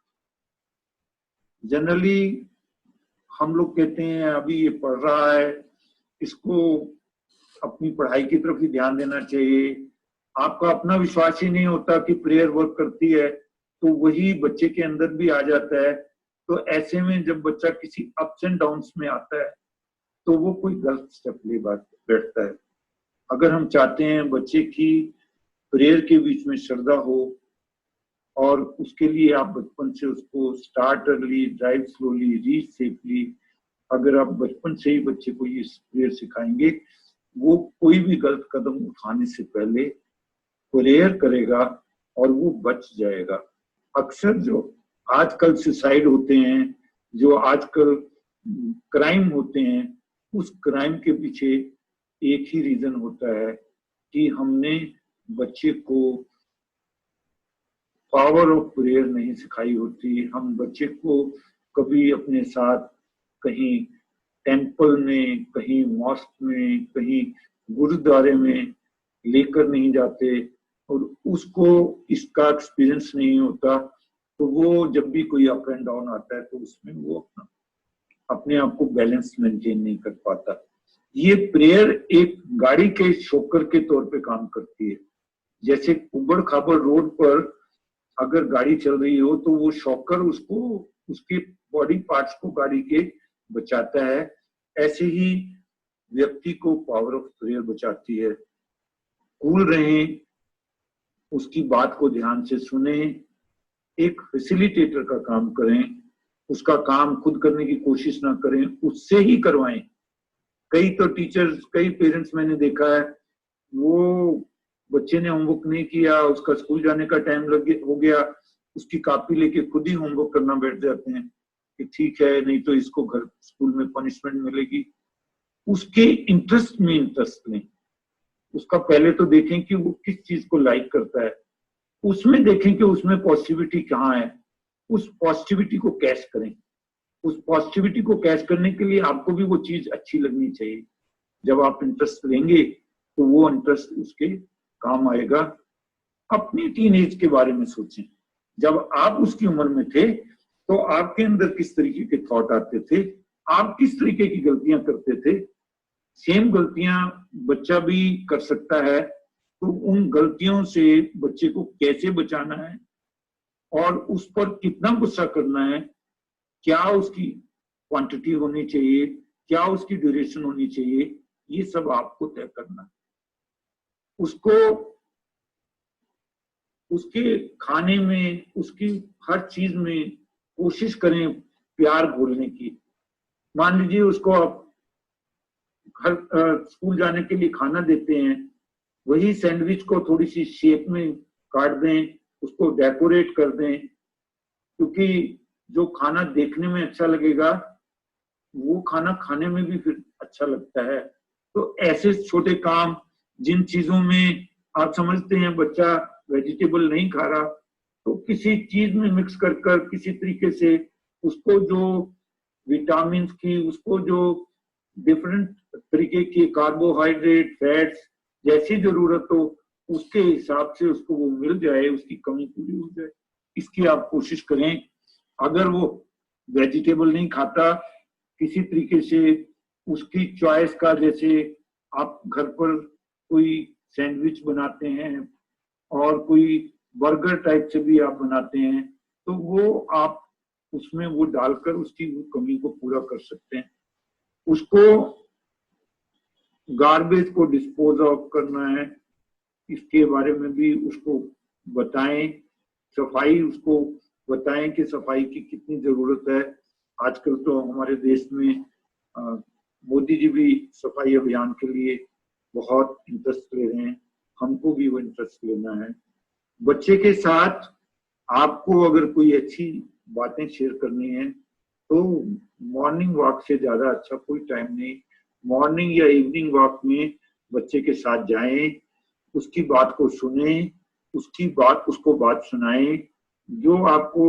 जनरली हम लोग कहते हैं अभी ये पढ़ रहा है, इसको अपनी पढ़ाई की तरफ ही ध्यान देना चाहिए। आपका अपना विश्वास ही नहीं होता कि प्रेयर वर्क करती है, तो वही बच्चे के अंदर भी आ जाता है। तो ऐसे में जब बच्चा किसी अप्स एंड डाउन्स में आता है तो वो कोई गलत स्टेप ले बैठता है। अगर हम चाहते हैं बच्चे की प्रेयर के बीच में श्रद्धा हो, और उसके लिए आप बचपन से उसको start early, drive slowly, reach safely, अगर आप बचपन से ही बच्चे को ये प्रेयर सिखाएंगे, वो कोई भी गलत कदम उठाने से पहले प्रेयर करेगा और वो बच जाएगा। अक्सर जो आजकल सुसाइड होते हैं, जो आजकल क्राइम होते हैं, उस क्राइम के पीछे एक ही रीजन होता है कि हमने बच्चे को पावर ऑफ प्रेयर नहीं सिखाई होती। हम बच्चे को कभी अपने साथ कहीं टेंपल में, कहीं मॉस्क में, कहीं गुरुद्वारे में लेकर नहीं जाते। और उसको इसका एक्सपीरियंस नहीं होता, तो वो जब भी कोई अप एंड डाउन आता है तो उसमें वो अपने आप को बैलेंस मेंटेन नहीं कर पाता। ये प्रेयर एक गाड़ी के शॉकर के तौर पे काम करती है। जैसे उबड़ खाबड़ रोड पर अगर गाड़ी चल रही हो तो वो शॉकर उसको, उसके बॉडी पार्ट्स को गाड़ी के बचाता है, ऐसे ही व्यक्ति को पावर ऑफ प्रेयर बचाती है। कूल रहें, उसकी बात को ध्यान से सुने, एक फैसिलिटेटर का काम करें, उसका काम खुद करने की कोशिश ना करें, उससे ही करवाएं। कई तो टीचर्स, कई पेरेंट्स मैंने देखा है, वो बच्चे ने होमवर्क नहीं किया, उसका स्कूल जाने का टाइम हो गया, उसकी कॉपी लेके खुद ही होमवर्क करना बैठ जाते हैं कि ठीक है, नहीं तो इसको घर स्कूल में पनिशमेंट मिलेगी। उसके इंटरेस्ट में इंटरेस्ट लें, उसका पहले तो देखें कि वो किस चीज को लाइक करता है, उसमें देखें कि उसमें पॉजिटिविटी कहाँ है, उस पॉजिटिविटी को कैच करें। उस पॉजिटिविटी को कैच करने के लिए आपको भी वो चीज अच्छी लगनी चाहिए। जब आप इंटरेस्ट लेंगे तो वो इंटरेस्ट उसके काम आएगा। अपनी टीनेज के बारे में सोचें, जब आप उसकी उम्र में थे तो आपके अंदर किस तरीके के थॉट आते थे, आप किस तरीके की गलतियां करते थे। सेम गलतियां बच्चा भी कर सकता है, तो उन गलतियों से बच्चे को कैसे बचाना है और उस पर कितना गुस्सा करना है, क्या उसकी क्वांटिटी होनी चाहिए, क्या उसकी ड्यूरेशन होनी चाहिए, ये सब आपको तय करना है। उसको उसके खाने में, उसकी हर चीज में कोशिश करें प्यार घोलने की। मान लीजिए उसको आप घर स्कूल जाने के लिए खाना देते हैं, वही सैंडविच को थोड़ी सी शेप में काट दें, उसको डेकोरेट कर दें, क्योंकि जो खाना देखने में अच्छा लगेगा वो खाना खाने में भी फिर अच्छा लगता है। तो ऐसे छोटे काम, जिन चीजों में आप समझते हैं बच्चा वेजिटेबल नहीं खा रहा, तो किसी चीज में मिक्स कर कर किसी तरीके से उसको जो विटामिन की, उसको जो डिफरेंट तरीके के कार्बोहाइड्रेट, फैट्स जैसी जरूरत हो, उसके हिसाब से उसको वो मिल जाए, उसकी कमी पूरी हो जाए, इसकी आप कोशिश करें। अगर वो वेजिटेबल नहीं खाता, किसी तरीके से उसकी चॉइस का, जैसे आप घर पर कोई सैंडविच बनाते हैं और कोई बर्गर टाइप से भी आप बनाते हैं, तो वो आप उसमें वो डालकर उसकी वो कमी को पूरा कर सकते हैं। उसको गार्बेज को डिस्पोज ऑफ करना है, इसके बारे में भी उसको बताएं। सफाई उसको बताएं कि सफाई की कितनी जरूरत है। आजकल तो हमारे देश में मोदी जी भी सफाई अभियान के लिए बहुत इंटरेस्ट ले रहे हैं, हमको भी वो इंटरेस्ट लेना है। बच्चे के साथ आपको अगर कोई अच्छी बातें शेयर करनी है तो मॉर्निंग वॉक से ज्यादा अच्छा कोई टाइम नहीं। मॉर्निंग या इवनिंग वॉक में बच्चे के साथ जाएं, उसकी बात को सुने, उसको बात सुनाएं। जो आपको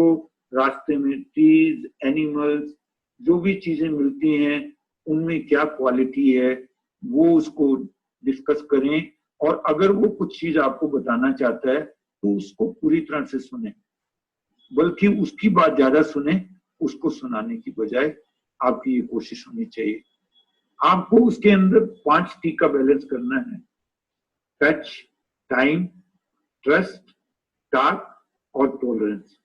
रास्ते में ट्रीज, एनिमल्स, जो भी चीजें मिलती हैं उनमें क्या क्वालिटी है वो उसको डिस्कस करें। और अगर वो कुछ चीज आपको बताना चाहता है तो उसको पूरी तरह से सुने, बल्कि उसकी बात ज्यादा सुने, उसको सुनाने की बजाय। आपकी ये कोशिश होनी चाहिए। आपको उसके अंदर 5 T का बैलेंस करना है: टच, टाइम, ट्रस्ट, टॉक और टॉलरेंस।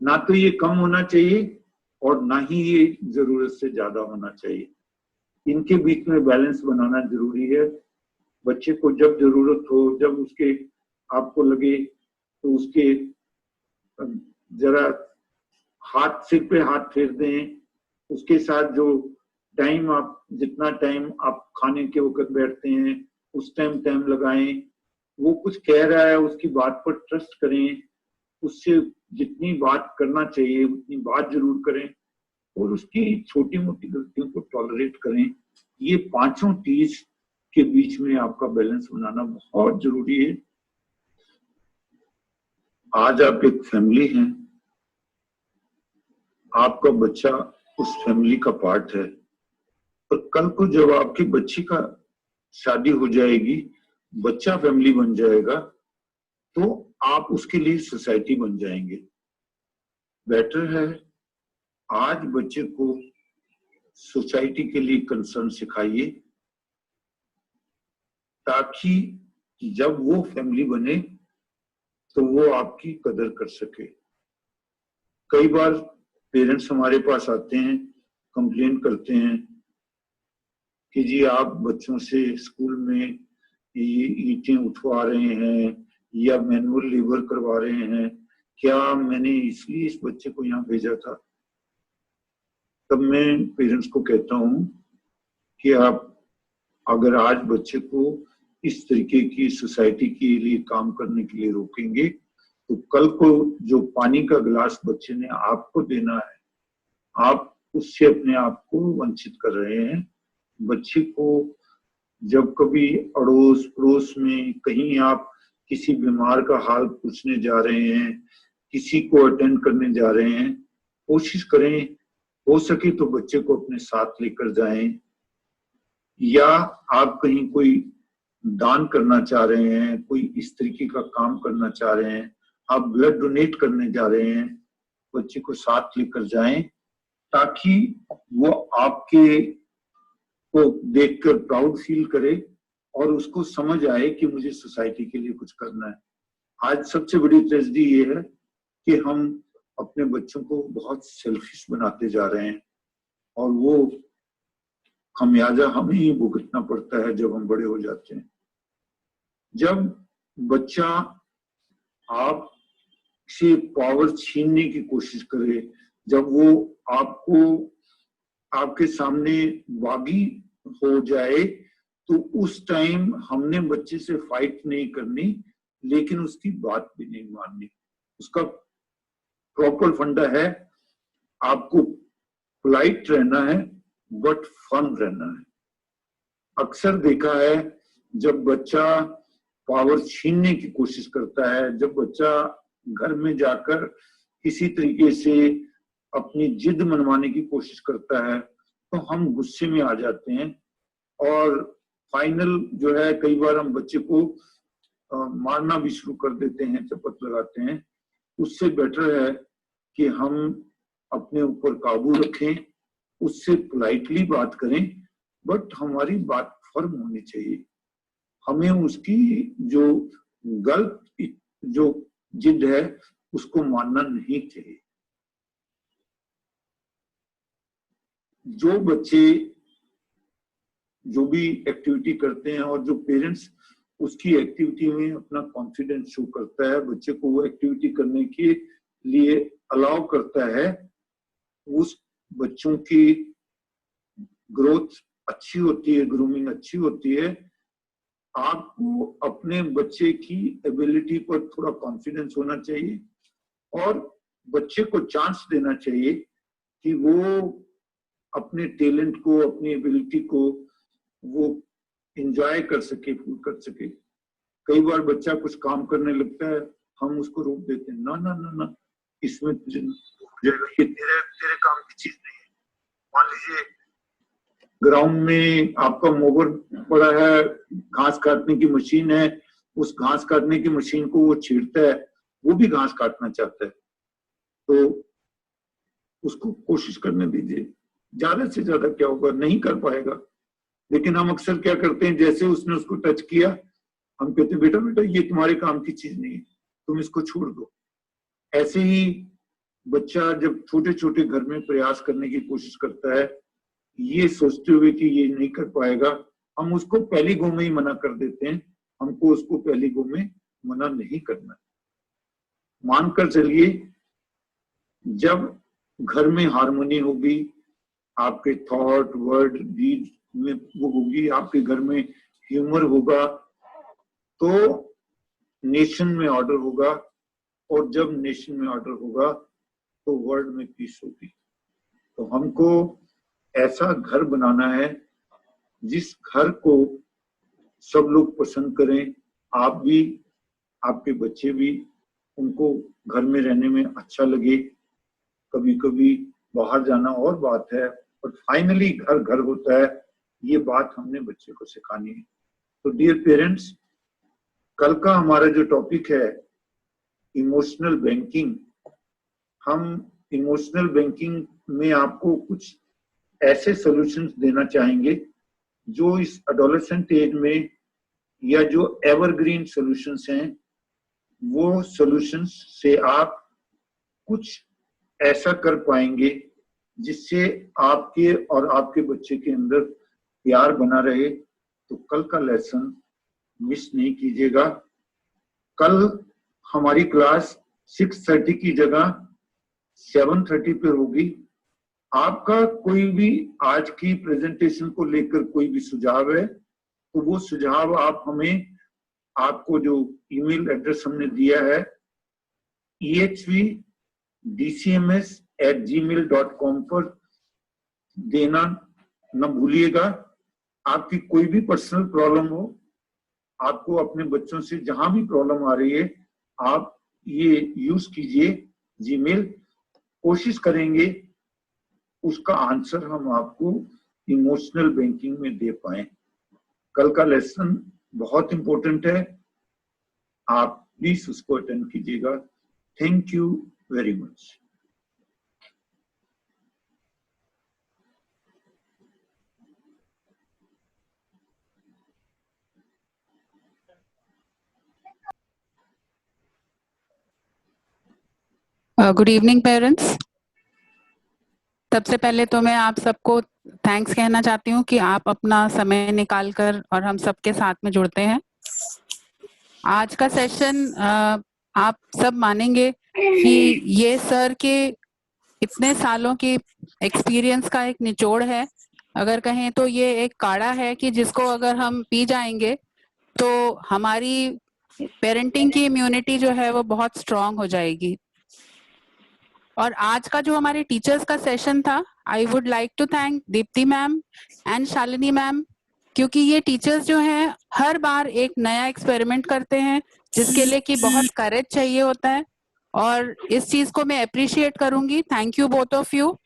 ना तो ये कम होना चाहिए और ना ही ये जरूरत से ज्यादा होना चाहिए। इनके बीच में बैलेंस बनाना जरूरी है। बच्चे को जब जरूरत हो, जब उसके आपको लगे तो उसके जरा हाथ, सिर पे हाथ फेर दें। उसके साथ जो टाइम, आप जितना टाइम आप खाने के वक्त बैठते हैं उस टाइम लगाएं। वो कुछ कह रहा है, उसकी बात पर ट्रस्ट करें, उससे जितनी बात करना चाहिए उतनी बात जरूर करें और उसकी छोटी मोटी गलतियों को टॉलरेट करें। ये 5 T's के बीच में आपका बैलेंस बनाना बहुत जरूरी है। आज आप एक फैमिली हैं, आपका बच्चा उस फैमिली का पार्ट है, और कल को जब आपकी बच्ची का शादी हो जाएगी, बच्चा फैमिली बन जाएगा, तो आप उसके लिए सोसाइटी बन जाएंगे। बेटर है आज बच्चे को सोसाइटी के लिए कंसर्न सिखाइए, ताकि जब वो फैमिली बने तो वो आपकी कदर कर सके। कई बार पेरेंट्स हमारे पास आते हैं, कंप्लेन करते हैं कि जी आप बच्चों से स्कूल में ये ईंटें उठवा रहे हैं या मैनुअल लेबर करवा रहे हैं, क्या मैंने इसलिए इस बच्चे को यहाँ भेजा था? तब मैं पेरेंट्स को कहता हूँ कि आप अगर आज बच्चे को इस तरीके की सोसाइटी के लिए काम करने के लिए रोकेंगे तो कल को जो पानी का गिलास बच्चे ने आपको देना है, आप उससे अपने आप को वंचित कर रहे हैं। बच्चे को जब कभी अड़ोस पड़ोस में कहीं आप किसी बीमार का हाल पूछने जा रहे हैं, किसी को अटेंड करने जा रहे हैं, कोशिश करें हो सके तो बच्चे को अपने साथ लेकर जाएं। या आप कहीं कोई दान करना चाह रहे हैं, कोई इस तरीके का काम करना चाह रहे हैं, आप ब्लड डोनेट करने जा रहे हैं, बच्चे को साथ लेकर जाएं, ताकि वो आपके को देखकर प्राउड फील करे और उसको समझ आए कि मुझे सोसाइटी के लिए कुछ करना है। आज सबसे बड़ी ट्रेजेडी ये है कि हम अपने बच्चों को बहुत सेल्फिश बनाते जा रहे हैं और वो खमियाजा हमें ही भुगतना पड़ता है जब हम बड़े हो जाते हैं। जब बच्चा आप से पावर छीनने की कोशिश करे, जब वो आपको आपके सामने बागी हो जाए, तो उस टाइम हमने बच्चे से फाइट नहीं करनी, लेकिन उसकी बात भी नहीं माननी। उसका प्रॉपर फंडा है, आपको पोलाइट रहना है बट फर्म रहना है। अक्सर देखा है जब बच्चा पावर छीनने की कोशिश करता है, जब बच्चा घर में जाकर किसी तरीके से अपनी जिद मनवाने की कोशिश करता है, तो हम गुस्से में आ जाते हैं और फाइनल जो है कई बार हम बच्चे को मारना भी शुरू कर देते हैं, चपत लगाते हैं। उससे बेटर है कि हम अपने ऊपर काबू रखें, उससे पोलाइटली बात करें, बट हमारी बात फर्म होनी चाहिए। हमें उसकी जो गलत जो जिद है उसको मानना नहीं चाहिए। जो बच्चे जो भी एक्टिविटी करते हैं और जो पेरेंट्स उसकी एक्टिविटी में अपना कॉन्फिडेंस शो करता है, बच्चे को वो एक्टिविटी करने के लिए अलाउ करता है, उस बच्चों की ग्रोथ अच्छी होती है, ग्रूमिंग अच्छी होती है। आपको अपने बच्चे की एबिलिटी पर थोड़ा कॉन्फिडेंस होना चाहिए और बच्चे को चांस देना चाहिए कि वो अपने टैलेंट को, अपनी एबिलिटी को वो एंजॉय कर सके, फील कर सके। कई बार बच्चा कुछ काम करने लगता है, हम उसको रोक देते हैं, ना ना ना ना, इसमें तेरे काम की चीज नहीं है। मान लीजिए ग्राउंड में आपका मोवर पड़ा है, घास काटने की मशीन है, उस घास काटने की मशीन को वो छेड़ता है, वो भी घास काटना चाहता है, तो उसको कोशिश करने दीजिए। ज्यादा से ज्यादा क्या होगा, नहीं कर पाएगा। लेकिन हम अक्सर क्या करते हैं, जैसे उसने उसको टच किया, हम कहते हैं बेटा बेटा ये तुम्हारे काम की चीज नहीं है, तुम इसको छोड़ दो। ऐसे ही बच्चा जब छोटे छोटे घर में प्रयास करने की कोशिश करता है, ये सोचते हुए कि ये नहीं कर पाएगा, हम उसको पहली गो में ही मना कर देते हैं। हमको उसको पहली गो में मना नहीं करना। मानकर चलिए जब घर में हार्मनी होगी, आपके थॉट वर्ड डीड में वो होगी, आपके घर में ह्यूमर होगा, तो नेशन में ऑर्डर होगा, और जब नेशन में ऑर्डर होगा तो वर्ल्ड में पीस होगी। तो हमको ऐसा घर बनाना है जिस घर को सब लोग पसंद करें, आप भी, आपके बच्चे भी, उनको घर में रहने में अच्छा लगे। कभी कभी बाहर जाना और बात है, और फाइनली घर घर होता है, ये बात हमने बच्चे को सिखानी है। तो डियर पेरेंट्स, कल का हमारा जो टॉपिक है इमोशनल बैंकिंग, हम इमोशनल बैंकिंग में आपको कुछ ऐसे सॉल्यूशंस देना चाहेंगे जो इस एडोलेसेंट एज में या जो एवरग्रीन सॉल्यूशंस हैं, वो सॉल्यूशंस से आप कुछ ऐसा कर पाएंगे जिससे आपके और आपके बच्चे के अंदर प्यार बना रहे। तो कल का लेसन मिस नहीं कीजिएगा। कल हमारी क्लास 6:30 की जगह 7:30 पे होगी। आपका कोई भी आज की प्रेजेंटेशन को लेकर कोई भी सुझाव है तो वो सुझाव आप हमें, आपको जो ईमेल एड्रेस हमने दिया है ehvdcms@gmail.com पर देना न भूलिएगा। आपकी कोई भी पर्सनल प्रॉब्लम हो, आपको अपने बच्चों से जहां भी प्रॉब्लम आ रही है, आप ये यूज कीजिए जीमेल। कोशिश करेंगे उसका आंसर हम आपको इमोशनल बैंकिंग में दे पाए। कल का लेसन बहुत इंपॉर्टेंट है, आप प्लीज उसको अटेंड कीजिएगा। Thank you very much. Good evening parents. सबसे पहले तो मैं आप सबको थैंक्स कहना चाहती हूँ कि आप अपना समय निकालकर और हम सबके साथ में जुड़ते हैं। आज का सेशन आप सब मानेंगे कि ये सर के इतने सालों की एक्सपीरियंस का एक निचोड़ है। अगर कहें तो ये एक काढ़ा है कि जिसको अगर हम पी जाएंगे तो हमारी पेरेंटिंग की इम्यूनिटी जो है वो बहुत स्ट्रांग हो जाएगी। और आज का जो हमारे टीचर्स का सेशन था, I would like to thank Deepti ma'am and Shalini ma'am, क्योंकि ये टीचर्स जो हैं हर बार एक नया एक्सपेरिमेंट करते हैं जिसके लिए कि बहुत करेज चाहिए होता है, और इस चीज को मैं अप्रिशिएट करूंगी। Thank you both of you.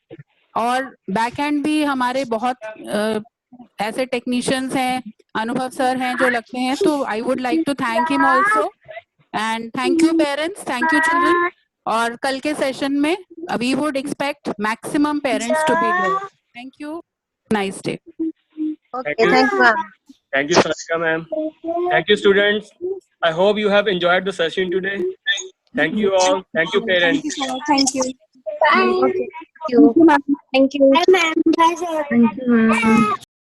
और बैक एंड भी हमारे बहुत ऐसे टेक्नीशियंस हैं, अनुभव सर हैं जो लगते हैं, तो I would like to thank him also. And thank you parents, thank you children. और कल के सेशन में we would expect maximum parents to be there. Thank you, nice day. Okay, thank you, ma'am. Thank you, Sarika ma'am. Thank you, students. I hope you have enjoyed the session today. Thank you all. Thank you, parents. Thank you. Okay, thank you. Thank you. Thank you, ma'am.